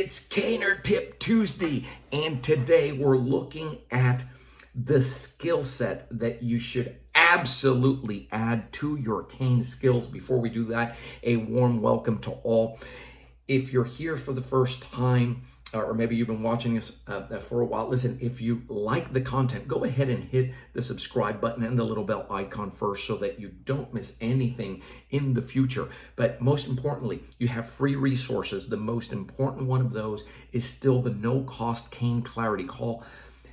It's Caner Tip Tuesday, and today we're looking at the skill set that you should absolutely add to your cane skills. Before we do that, a warm welcome to all. If you're here for the first time, or maybe you've been watching us for a while, listen, if you like the content, go ahead and hit the subscribe button and the little bell icon first so that you don't miss anything in the future. But most importantly, you have free resources. The most important one of those is still the no-cost cane clarity call.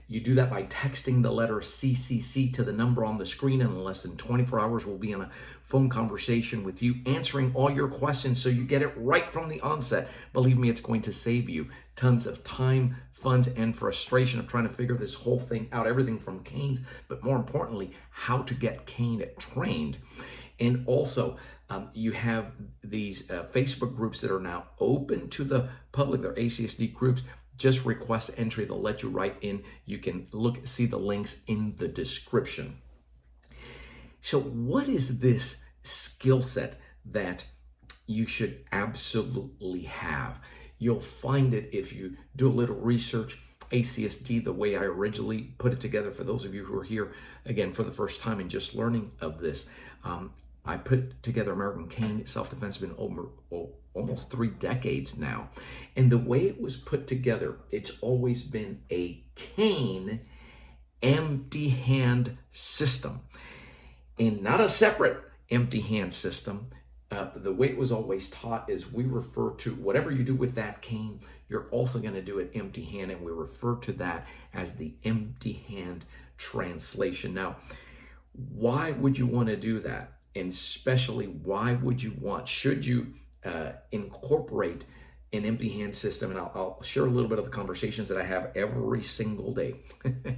You do that by texting the letter CCC to the number on the screen, and in less than 24 hours, we'll be in a phone conversation with you, answering all your questions so you get it right from the onset. Believe me, it's going to save you tons of time, funds, and frustration of trying to figure this whole thing out, everything from canes, but more importantly, how to get cane trained. And also, you have these Facebook groups that are now open to the public. They're ACSD groups. Just request entry. They'll let you right in. You can see the links in the description. So what is this skill set that you should absolutely have? You'll find it if you do a little research. ACSD, the way I originally put it together, for those of you who are here, again, for the first time and just learning of this, I put together American Cane Self-Defense. Been over almost 3 decades now. And the way it was put together, it's always been a cane empty hand system, and not a separate empty hand system. The way it was always taught is we refer to whatever you do with that cane, you're also going to do it empty hand, and we refer to that as the empty hand translation. Now, why would you want to do that? And especially, why would you should you incorporate an empty hand system? And I'll share a little bit of the conversations that I have every single day.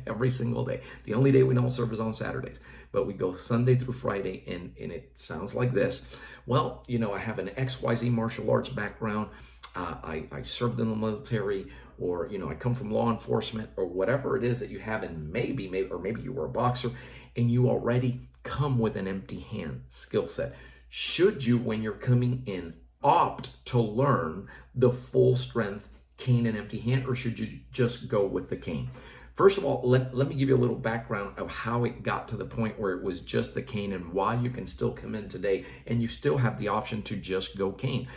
Every single day. The only day we don't serve is on Saturdays, but we go Sunday through Friday, and it sounds like this. Well, you know, I have an XYZ martial arts background. I served in the military, or, you know, I come from law enforcement, or whatever it is that you have, and maybe you were a boxer, and you already come with an empty hand skill set. Should you, when you're coming in, opt to learn the full strength cane and empty hand, or should you just go with the cane? First of all, let me give you a little background of how it got to the point where it was just the cane, and why you can still come in today and you still have the option to just go cane.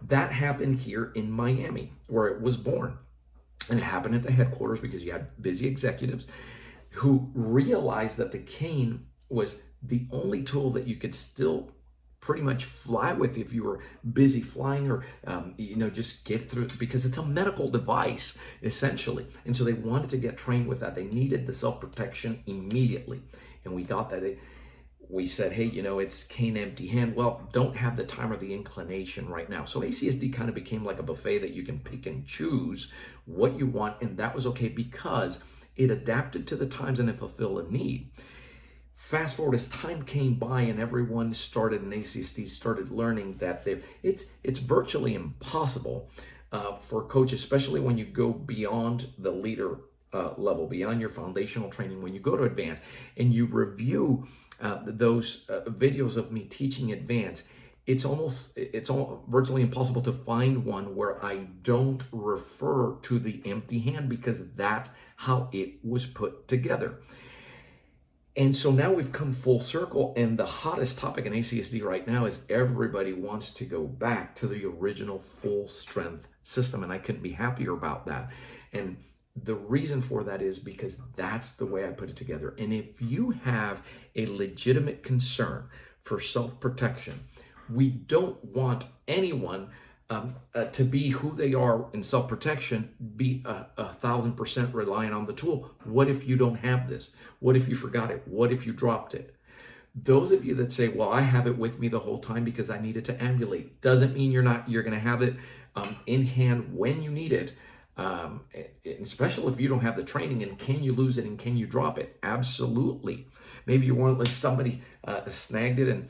That happened here in Miami, where it was born. And it happened at the headquarters because you had busy executives who realized that the cane was the only tool that you could still pretty much fly with if you were busy flying, or just get through, because it's a medical device essentially. And so they wanted to get trained with that. They needed the self-protection immediately, and we got that. We said, hey, it's cane empty hand. Well, don't have the time or the inclination right now. So ACSD kind of became like a buffet that you can pick and choose what you want, and that was okay because it adapted to the times and it fulfilled a need. Fast forward, as time came by and everyone started, and ACSD started learning that it's virtually impossible for coaches, especially when you go beyond the leader level, beyond your foundational training, when you go to advanced and you review those videos of me teaching advanced, it's virtually impossible to find one where I don't refer to the empty hand, because that's how it was put together. And so now we've come full circle, and the hottest topic in ACSD right now is everybody wants to go back to the original full strength system, and I couldn't be happier about that. And the reason for that is because that's the way I put it together. And if you have a legitimate concern for self-protection, we don't want anyone to be who they are in self-protection, be 1,000% reliant on the tool. What if you don't have this? What if you forgot it? What if you dropped it? Those of you that say, well, I have it with me the whole time because I need it to ambulate, doesn't mean you're going to have it in hand when you need it, especially if you don't have the training. And can you lose it, and can you drop it? Absolutely. Maybe you weren't, like, somebody snagged it. And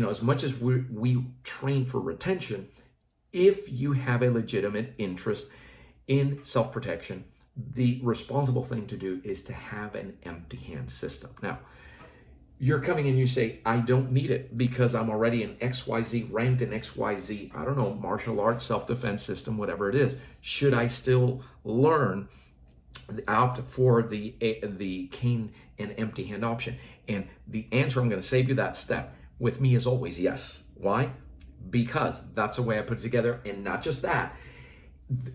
as much as we train for retention, if you have a legitimate interest in self-protection, the responsible thing to do is to have an empty hand system. Now, You're coming and you say, I don't need it because I'm already an XYZ, ranked in XYZ, I don't know, martial arts, self-defense system, whatever it is. Should I still learn out for the cane and empty hand option? And the answer, I'm going to save you that step, with me is always yes. Why? Because that's the way I put it together. And not just that.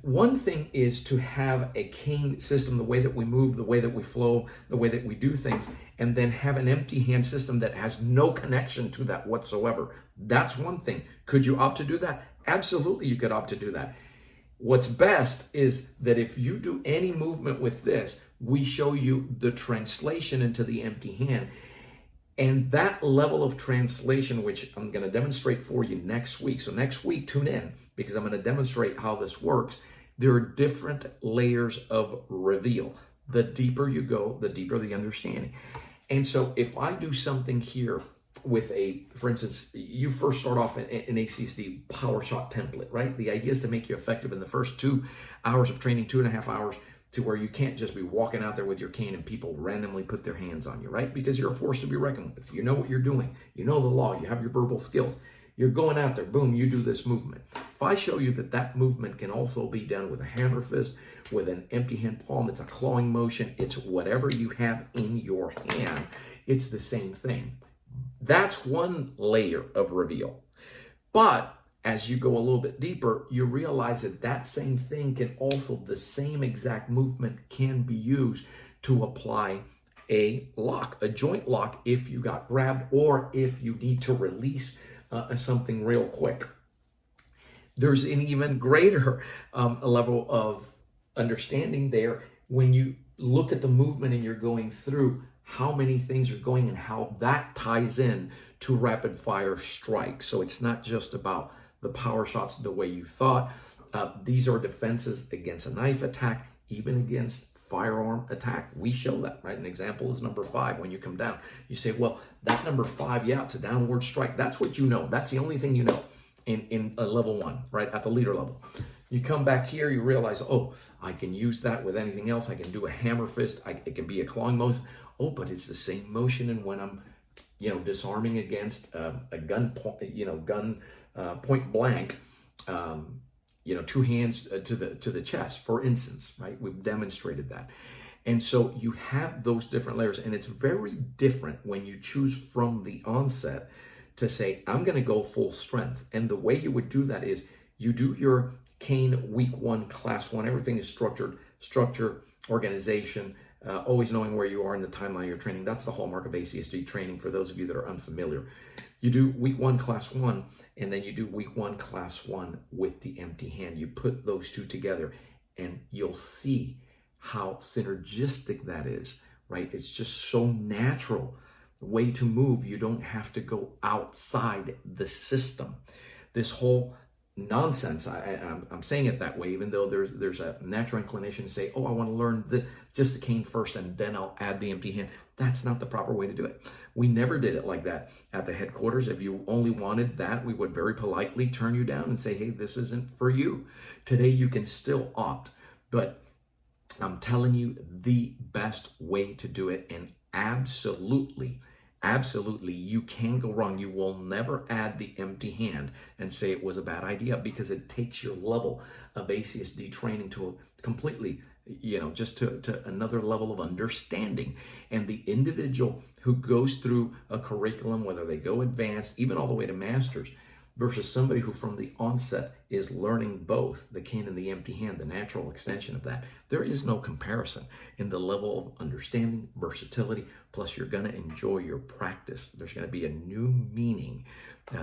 One thing is to have a cane system, the way that we move, the way that we flow, the way that we do things, and then have an empty hand system that has no connection to that whatsoever. That's one thing. Could you opt to do that? Absolutely, you could opt to do that. What's best is that if you do any movement with this, we show you the translation into the empty hand. And that level of translation, which I'm going to demonstrate for you next week. So next week, tune in, because I'm going to demonstrate how this works. There are different layers of reveal. The deeper you go, the deeper the understanding. And so if I do something here with for instance, you first start off in an ACSD power shot template, right? The idea is to make you effective in the first 2 hours of training, 2.5 hours, to where you can't just be walking out there with your cane and people randomly put their hands on you, right? Because you're a force to be reckoned with. You know what you're doing. You know the law. You have your verbal skills. You're going out there, boom, you do this movement. If I show you that that movement can also be done with a hammer fist, with an empty hand palm, it's a clawing motion, it's whatever you have in your hand, it's the same thing. That's one layer of reveal. But as you go a little bit deeper, you realize that that same thing can also, the same exact movement can be used to apply a lock, a joint lock, if you got grabbed or if you need to release something real quick. There's an even greater level of understanding there when you look at the movement and you're going through how many things are going and how that ties in to rapid fire strikes. So it's not just about the power shots the way you thought. These are defenses against a knife attack, even against firearm attack. We show that, right? An example is number 5. When you come down, you say, well, that number 5, yeah, it's a downward strike. That's what you know. That's the only thing you know in a level 1, right? At the leader level. You come back here, you realize, oh, I can use that with anything else. I can do a hammer fist. It can be a clawing motion. Oh, but it's the same motion. And when I'm, disarming against a gun point blank, 2 hands to the chest, for instance, right? We've demonstrated that. And so you have those different layers, and it's very different when you choose from the onset to say, I'm going to go full strength. And the way you would do that is you do your cane week 1, class 1, everything is structure, organization, always knowing where you are in the timeline of your training. That's the hallmark of ACSD training for those of you that are unfamiliar. You do week 1, class 1, and then you do week 1, class 1 with the empty hand. You put those two together and you'll see how synergistic that is, right? It's just so natural way to move. You don't have to go outside the system. This whole nonsense, I'm saying it that way, even though there's a natural inclination to say, oh, I want to learn just the cane first and then I'll add the empty hand. That's not the proper way to do it. We never did it like that at the headquarters. If you only wanted that, we would very politely turn you down and say, hey, this isn't for you. Today you can still opt, but I'm telling you the best way to do it, and absolutely, you can go wrong. You will never add the empty hand and say it was a bad idea, because it takes your level of ACSD training to a completely, just to another level of understanding. And the individual who goes through a curriculum, whether they go advanced, even all the way to masters, versus somebody who from the onset is learning both the cane and the empty hand, the natural extension of that, there is no comparison in the level of understanding, versatility, plus you're going to enjoy your practice. There's going to be a new meaning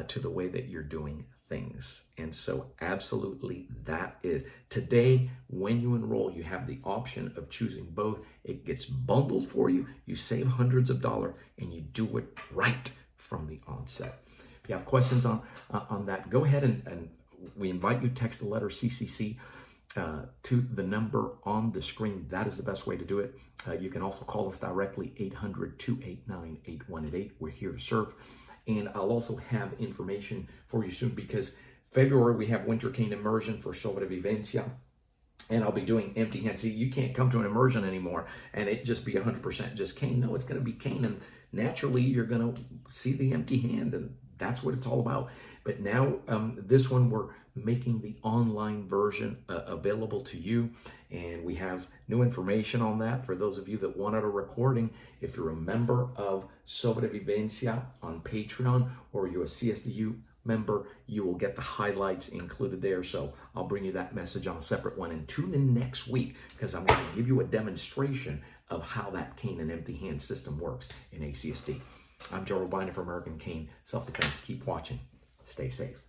to the way that you're doing things. And so absolutely, that is today, when you enroll, you have the option of choosing both. It gets bundled for you. You save hundreds of dollars and you do it right from the onset. If you have questions on that, go ahead and we invite you to text the letter CCC to the number on the screen. That is the best way to do it. You can also call us directly, 800-289-8188. We're here to serve. And I'll also have information for you soon, because February we have Winter Cane Immersion for SOBREVIVENCIA. And I'll be doing empty hand. See, you can't come to an immersion anymore and it just be 100% just cane. No, it's going to be cane and naturally you're going to see the empty hand, and that's what it's all about. But now this one, we're making the online version available to you, and we have new information on that for those of you that wanted a recording. If you're a member of Sobrevivencia on Patreon, or you're a CSDU member, you will get the highlights included there. So I'll bring you that message on a separate one, and tune in next week because I'm going to give you a demonstration of how that cane and empty hand system works in ACSD. I'm Joe Robaina for American Cane Self-Defense. Keep watching. Stay safe.